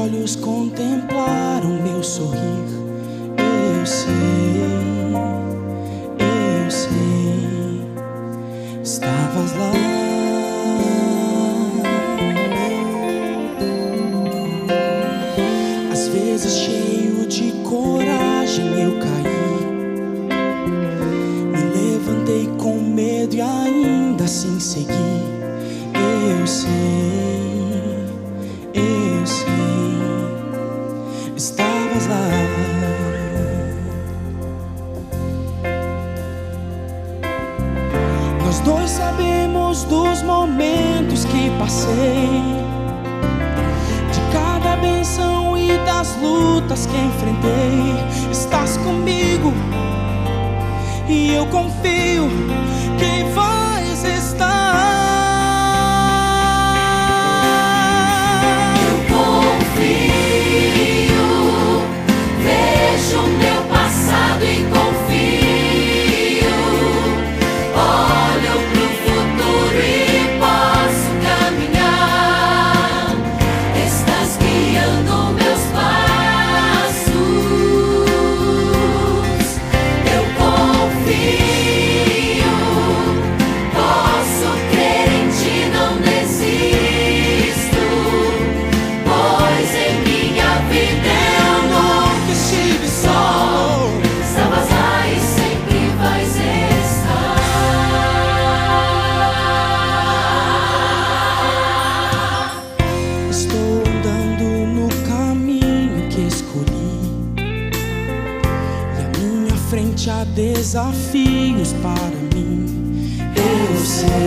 olhos contemplaram meu sorrir. Eu sei, estavas lá. Às vezes cheio de coragem eu caí, me levantei com medo e ainda assim segui. Eu sei, estavas lá. Nós dois sabemos dos momentos que passei, de cada benção e das lutas que enfrentei. Estás comigo e eu confio que vais estar. Frente a desafios para mim. Eu sei,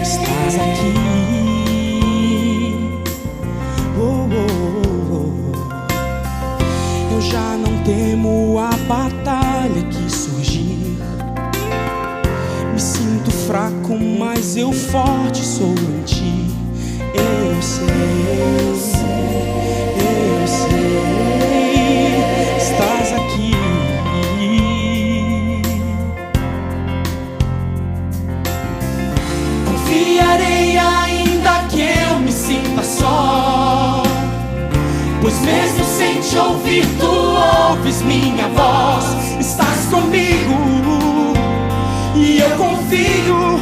estás aqui. Eu já não temo a batalha que surgir. Me sinto fraco, mas eu forte sou em ti. Eu sei, estás aqui. Confiarei ainda que eu me sinta só, pois mesmo sem te ouvir, tu ouves minha voz. Estás comigo e eu confio